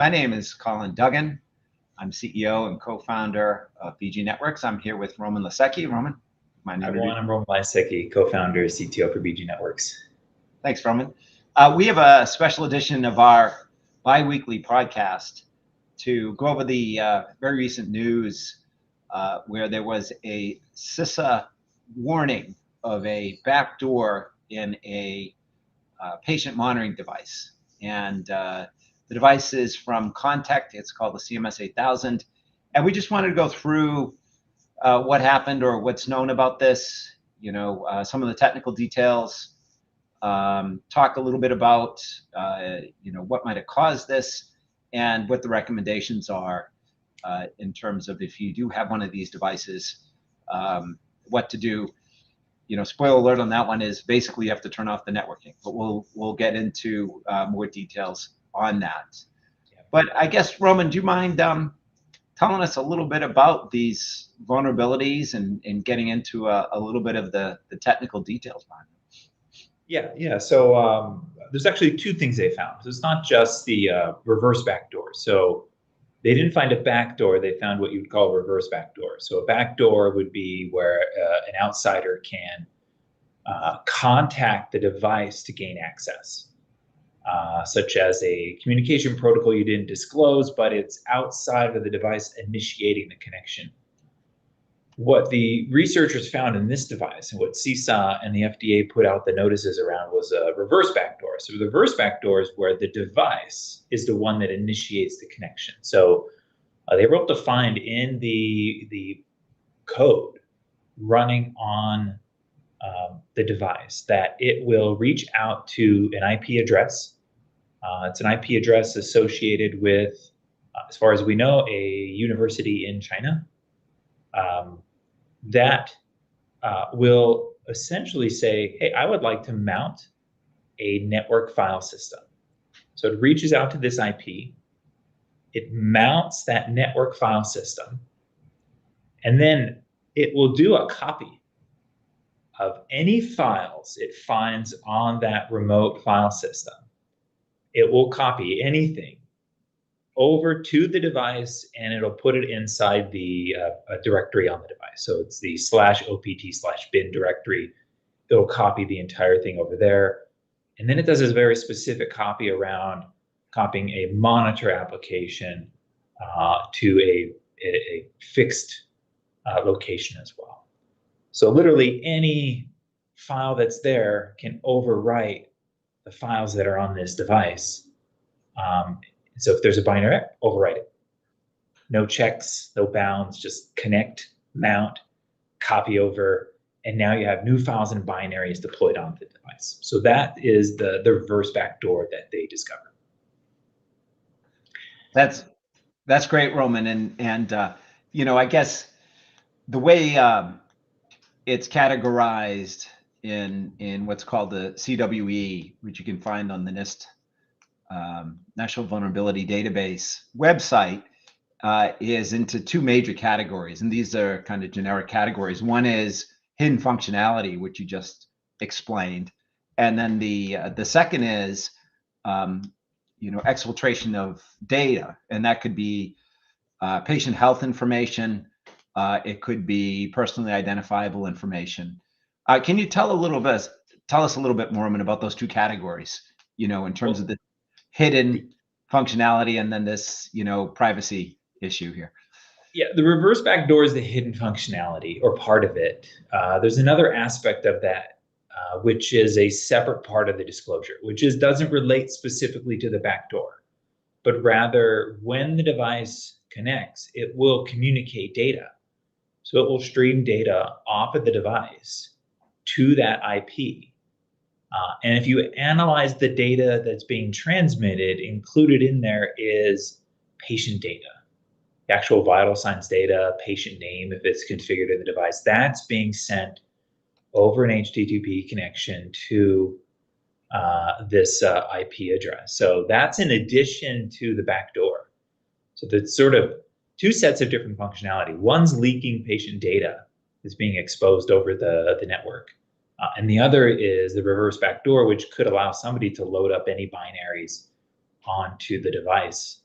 My name is Colin Duggan. I'm CEO and co-founder of BG Networks. I'm here with Roman Lasecki. Roman, I'm Roman Lasecki, co-founder, CTO for BG Networks. Thanks, Roman. We have a special edition of our bi-weekly podcast to go over the very recent news where there was a CISA warning of a backdoor in a patient monitoring device. And the device is from Contec. It's called the CMS 8000. And we just wanted to go through what happened or what's known about this, some of the technical details, talk a little bit about, what might have caused this and what the recommendations are in terms of if you do have one of these devices, what to do. Spoiler alert on that one is basically you have to turn off the networking, but we'll get into more details on that. But I guess, Roman, do you mind telling us a little bit about these vulnerabilities and getting into a little bit of the technical details behind them? Yeah. So there's actually two things they found. So it's not just the reverse backdoor. So they didn't find a backdoor. They found what you would call a reverse backdoor. So a backdoor would be where an outsider can contact the device to gain access. Such as a communication protocol you didn't disclose, but it's outside of the device initiating the connection. What the researchers found in this device and what CISA and the FDA put out the notices around was a reverse backdoor. So the reverse backdoor is where the device is the one that initiates the connection. So they were able to find in the code running on the device that it will reach out to an IP address. It's an IP address associated with, as far as we know, a university in China that will essentially say, hey, I would like to mount a network file system. So it reaches out to this IP, it mounts that network file system, and then it will do a copy of any files it finds on that remote file system. It will copy anything over to the device and it'll put it inside the directory on the device. So it's the /opt/bin directory. It'll copy the entire thing over there. And then it does this very specific copy around copying a monitor application to a fixed location as well. So literally any file that's there can overwrite the files that are on this device. So if there's a binary, overwrite it. No checks, no bounds, just connect, mount, copy over, and now you have new files and binaries deployed on the device. So that is the reverse backdoor that they discovered. That's great, Roman, and I guess the way it's categorized in what's called the CWE, which you can find on the NIST National Vulnerability Database website, is into two major categories, and these are kind of generic categories. One is hidden functionality, which you just explained, and then the second is exfiltration of data, and that could be patient health information. It could be personally identifiable information. Can you tell us a little bit more, Roman, about those two categories? In terms of the hidden functionality and then this, privacy issue here. Yeah, the reverse backdoor is the hidden functionality or part of it. There's another aspect of that, which is a separate part of the disclosure, which doesn't relate specifically to the backdoor, but rather when the device connects, it will communicate data. So it will stream data off of the device to that IP. And if you analyze the data that's being transmitted, included in there is patient data, the actual vital signs data, patient name, if it's configured in the device, that's being sent over an HTTP connection to this IP address. So that's in addition to the backdoor. So that's sort of two sets of different functionality. One's leaking patient data that's being exposed over the network. And the other is the reverse backdoor, which could allow somebody to load up any binaries onto the device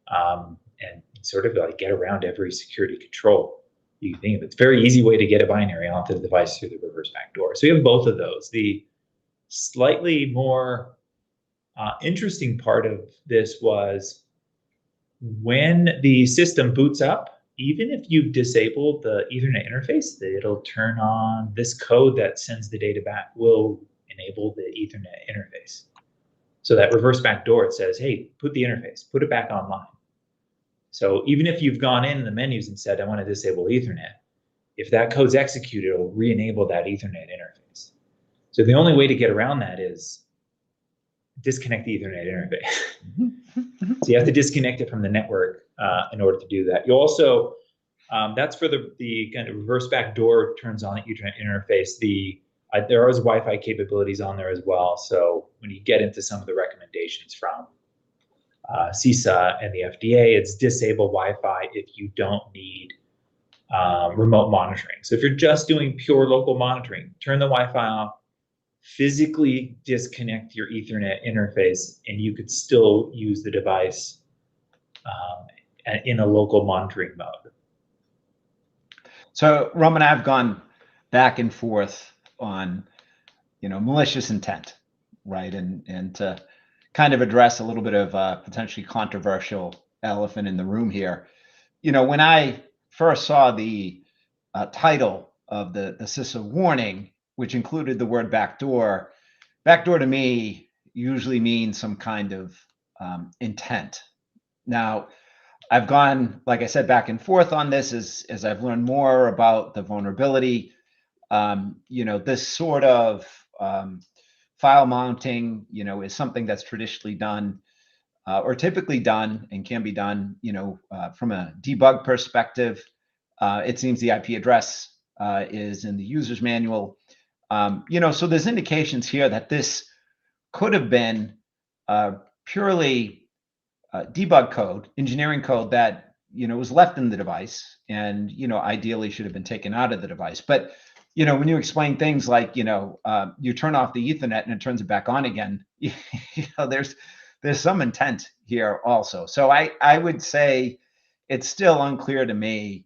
and sort of like get around every security control you can think of. It's a very easy way to get a binary onto the device through the reverse backdoor. So you have both of those. The slightly more interesting part of this was when the system boots up, even if you disable the Ethernet interface, it'll turn on this code that sends the data back will enable the Ethernet interface. So that reverse backdoor, it says, hey, put the interface, put it back online. So even if you've gone in the menus and said, I want to disable Ethernet, if that code's executed, it'll re-enable that Ethernet interface. So the only way to get around that is disconnect the Ethernet interface. So you have to disconnect it from the network in order to do that. You also, that's for the kind of reverse backdoor turns on the Ethernet interface. There is Wi-Fi capabilities on there as well. So when you get into some of the recommendations from CISA and the FDA, it's disable Wi-Fi if you don't need remote monitoring. So if you're just doing pure local monitoring, turn the Wi-Fi off, physically disconnect your Ethernet interface, and you could still use the device in a local monitoring mode. So Roman and I have gone back and forth on, malicious intent, right? And to kind of address a little bit of a potentially controversial elephant in the room here. When I first saw the title of the CISA warning, which included the word backdoor to me usually means some kind of intent. Now, I've gone, like I said, back and forth on this as I've learned more about the vulnerability. This sort of file mounting, is something that's traditionally done or typically done and can be done, from a debug perspective. It seems the IP address is in the user's manual. So there's indications here that this could have been purely debug code, engineering code that, was left in the device and, ideally should have been taken out of the device. But, when you explain things like, you turn off the Ethernet and it turns it back on again, there's some intent here also. So I would say it's still unclear to me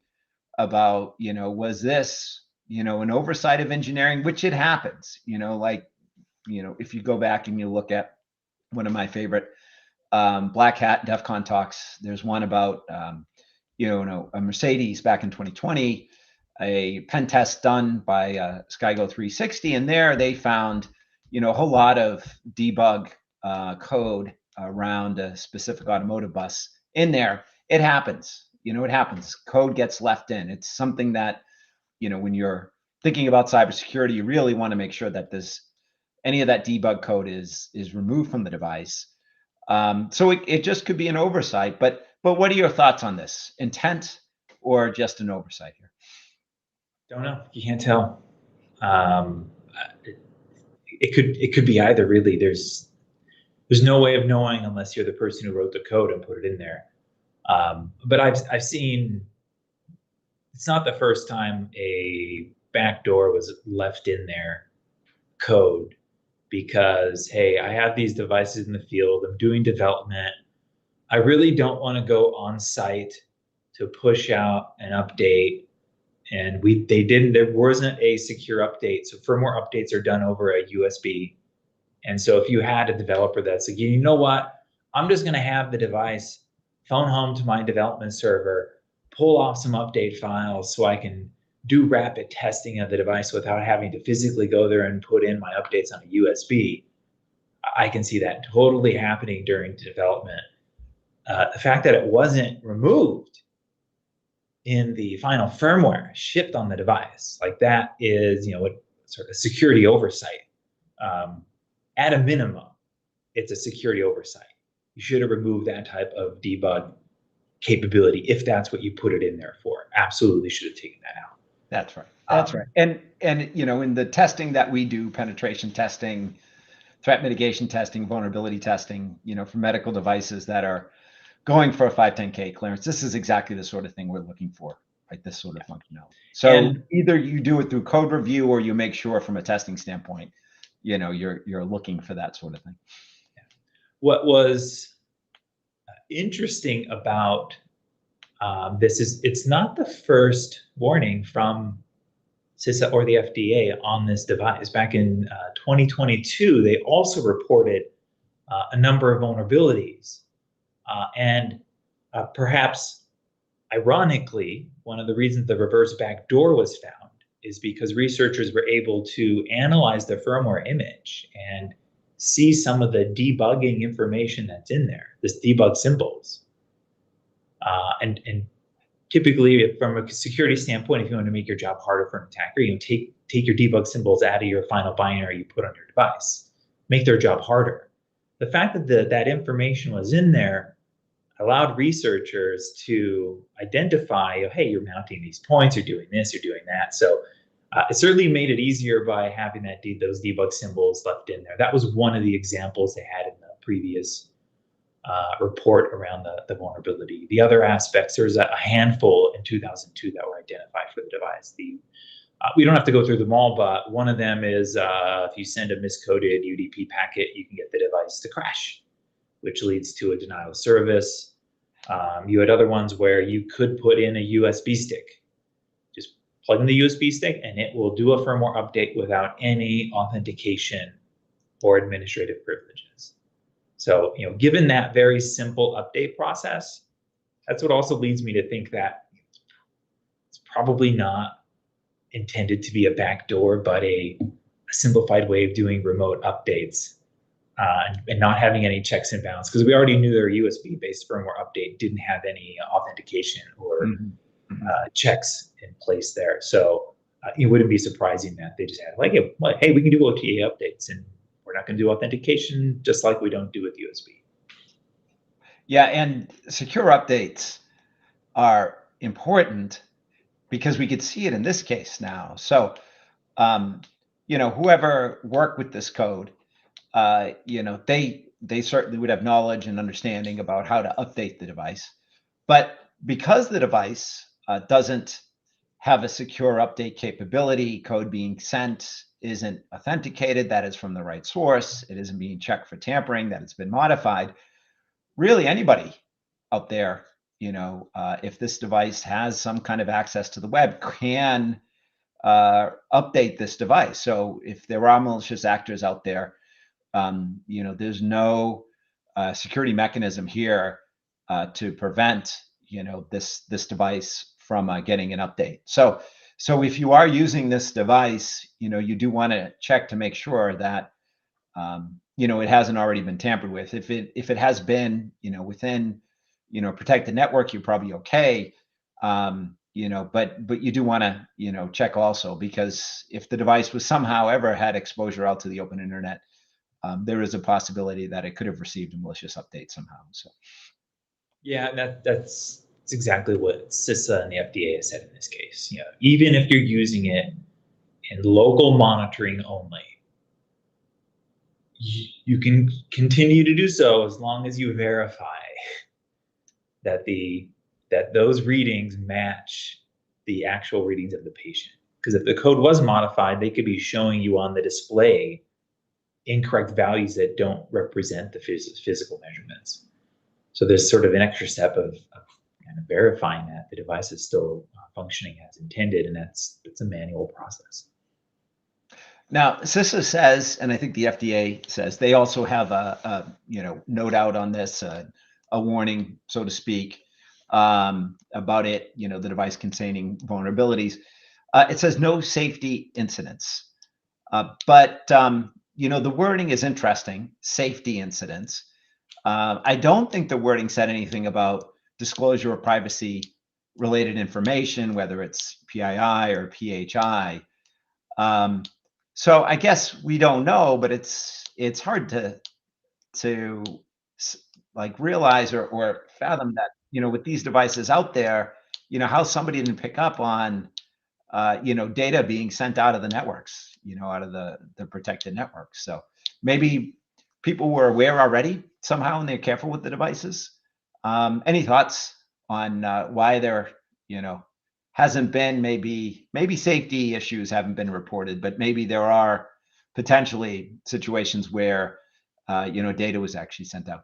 about, was this, an oversight of engineering, which it happens, if you go back and you look at one of my favorite Black Hat DEF CON talks, there's one about, a Mercedes back in 2020, a pen test done by Skygo 360. And there they found, a whole lot of debug code around a specific automotive bus in there. It happens, it happens. Code gets left in. It's something that, when you're thinking about cybersecurity, you really want to make sure that any of that debug code is removed from the device. So it just could be an oversight. But what are your thoughts on this? Intent or just an oversight here? Don't know. You can't tell. It could be either, really. There's no way of knowing unless you're the person who wrote the code and put it in there. But I've seen, it's not the first time a backdoor was left in their code because, hey, I have these devices in the field, I'm doing development, I really don't want to go on site to push out an update, and there wasn't a secure update. So firmware updates are done over a USB. And so if you had a developer that's like, you know what, I'm just going to have the device phone home to my development server, pull off some update files so I can do rapid testing of the device without having to physically go there and put in my updates on a USB. I can see that totally happening during development. The fact that it wasn't removed in the final firmware shipped on the device, like that is, a sort of security oversight. At a minimum, it's a security oversight. You should have removed that type of debug capability if that's what you put it in there for. Absolutely should have taken that out. That's right. That's right. And in the testing that we do, penetration testing, threat mitigation testing, vulnerability testing, for medical devices that are going for a 510K clearance, this is exactly the sort of thing we're looking for, right? This sort of functionality. So either you do it through code review or you make sure from a testing standpoint, you're looking for that sort of thing. What was interesting about this is it's not the first warning from CISA or the FDA on this device. Back in 2022, they also reported a number of vulnerabilities. And perhaps ironically, one of the reasons the reverse backdoor was found is because researchers were able to analyze the firmware image and see some of the debugging information that's in there, this debug symbols. And typically, from a security standpoint, if you want to make your job harder for an attacker, take your debug symbols out of your final binary you put on your device, make their job harder. The fact that that information was in there allowed researchers to identify, hey, you're mounting these points, you're doing this, you're doing that. So it certainly made it easier by having those debug symbols left in there. That was one of the examples they had in the previous report around the vulnerability. The other aspects, there's a handful in 2002 that were identified for the device. We don't have to go through them all, but one of them is if you send a miscoded UDP packet, you can get the device to crash, which leads to a denial of service. You had other ones where you could put in a USB stick. Just plug in the USB stick and it will do a firmware update without any authentication or administrative privileges. So, given that very simple update process, that's what also leads me to think that it's probably not intended to be a backdoor, but a simplified way of doing remote updates and not having any checks and balances, because we already knew their USB-based firmware update didn't have any authentication or checks in place there. So it wouldn't be surprising that they just had hey, we can do OTA updates and we're not going to do authentication, just like we don't do with USB. Yeah, and secure updates are important because we could see it in this case now. So, whoever worked with this code, they certainly would have knowledge and understanding about how to update the device. But because the device doesn't have a secure update capability, code being sent isn't authenticated, that is from the right source, it isn't being checked for tampering, that it's been modified. Really, anybody out there, if this device has some kind of access to the web, can update this device. So if there are malicious actors out there, there's no security mechanism here to prevent, this device from getting an update. So if you are using this device, you do want to check to make sure that, it hasn't already been tampered with. If it has been, within, protected network, you're probably okay. But you do want to, check also, because if the device was somehow ever had exposure out to the open internet, there is a possibility that it could have received a malicious update somehow. So, yeah, that's exactly what CISA and the FDA has said in this case. Even if you're using it in local monitoring only, you can continue to do so as long as you verify that those readings match the actual readings of the patient. Because if the code was modified, they could be showing you on the display incorrect values that don't represent the physical measurements. So there's sort of an extra step of kind of verifying that the device is still functioning as intended, and it's a manual process. Now, CISA says, and I think the FDA says, they also have a note out on this, a warning, so to speak, about it, the device containing vulnerabilities. It says no safety incidents, but the wording is interesting, safety incidents. I don't think the wording said anything about disclosure of privacy related information, whether it's PII or PHI. So I guess we don't know, but it's hard to like realize or fathom that, with these devices out there, how somebody didn't pick up on, data being sent out of the networks, out of the protected networks. So maybe people were aware already somehow and they're careful with the devices. Any thoughts on why there, hasn't been maybe safety issues haven't been reported, but maybe there are potentially situations where, data was actually sent out?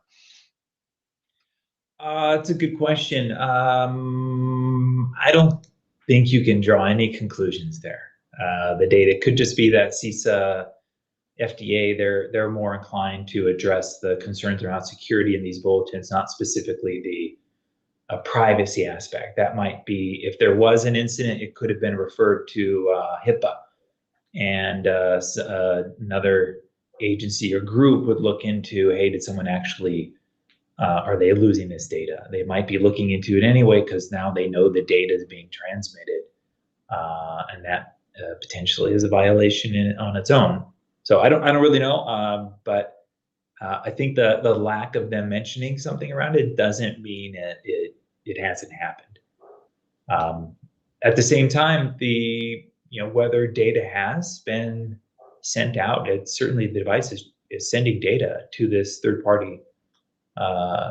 It's a good question. I don't think you can draw any conclusions there. The data could just be that CISA, FDA, they're more inclined to address the concerns around security in these bulletins, not specifically the privacy aspect. That might be, if there was an incident, it could have been referred to HIPAA, and another agency or group would look into, hey, did someone actually are they losing this data? They might be looking into it anyway because now they know the data is being transmitted, and that potentially is a violation on its own. So I don't really know, but I think the lack of them mentioning something around it doesn't mean it hasn't happened. At the same time, whether data has been sent out, it's certainly the device is sending data to this third party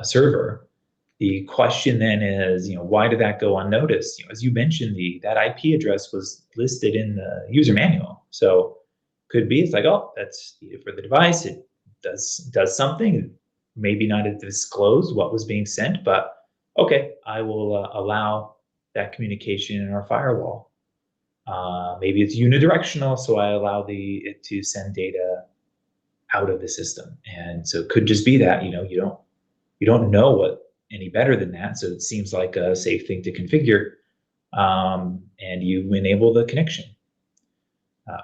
server. The question then is, why did that go unnoticed? As you mentioned, that IP address was listed in the user manual. So could be it's like, oh, that's for the device. It does something. Maybe not disclose what was being sent, but okay, I will allow that communication in our firewall. Maybe it's unidirectional, so I allow it to send data out of the system. And so it could just be that you don't know what any better than that. So it seems like a safe thing to configure, and you enable the connection.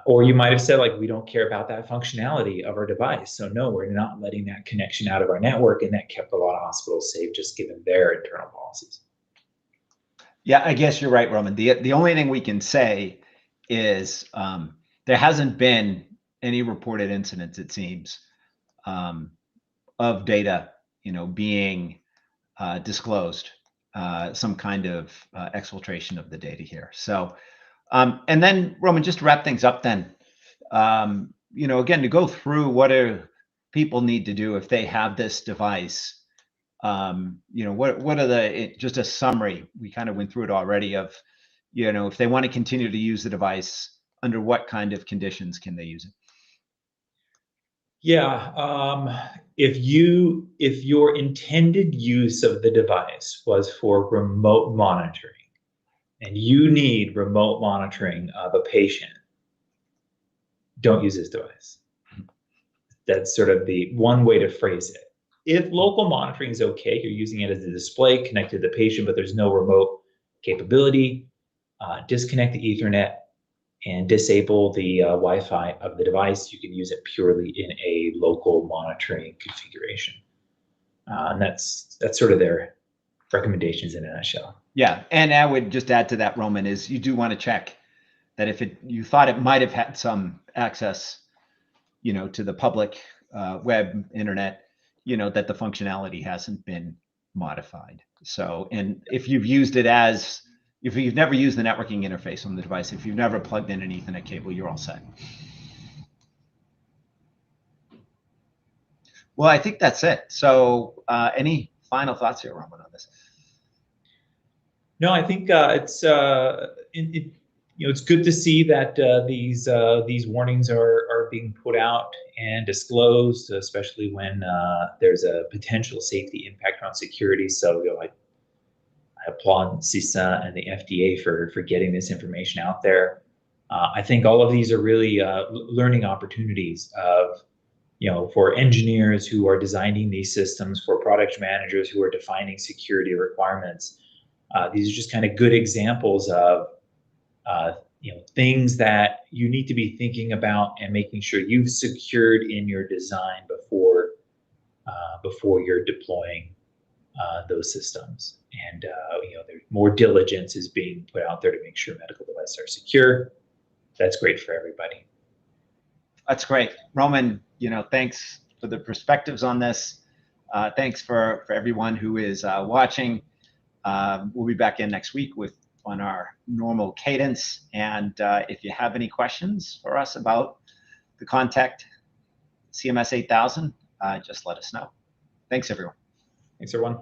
Or you might have said, like, we don't care about that functionality of our device. So no, we're not letting that connection out of our network, and that kept a lot of hospitals safe just given their internal policies. Yeah, I guess you're right, Roman. The only thing we can say is there hasn't been any reported incidents, it seems, of data, being disclosed, some kind of exfiltration of the data here. So, and then Roman, just to wrap things up, then, again, to go through what do people need to do if they have this device. What are just a summary? We kind of went through it already of, if they want to continue to use the device, under what kind of conditions can they use it? Yeah, if your intended use of the device was for remote monitoring, and you need remote monitoring of a patient, don't use this device. That's sort of the one way to phrase it. If local monitoring is okay, you're using it as a display connected to the patient, but there's no remote capability, disconnect the Ethernet and disable the Wi-Fi of the device. You can use it purely in a local monitoring configuration. And that's sort of their recommendations in a nutshell. Yeah, and I would just add to that, Roman, is you do want to check that if you thought it might have had some access, to the public web internet, that the functionality hasn't been modified. So, and if you've never used the networking interface on the device, if you've never plugged in an Ethernet cable, you're all set. Well, I think that's it. So, any final thoughts here, Roman, on this? No, I think it's good to see that these warnings are being put out and disclosed, especially when there's a potential safety impact around security. So I applaud CISA and the FDA for getting this information out there. I think all of these are really learning opportunities for engineers who are designing these systems, for product managers who are defining security requirements. These are just kind of good examples of things that you need to be thinking about and making sure you've secured in your design before you're deploying those systems. And more diligence is being put out there to make sure medical devices are secure. That's great for everybody. That's great, Roman. Thanks for the perspectives on this. Thanks for everyone who is watching. We'll be back in next week on our normal cadence. And if you have any questions for us about the Contec CMS 8000, just let us know. Thanks, everyone. Thanks, everyone.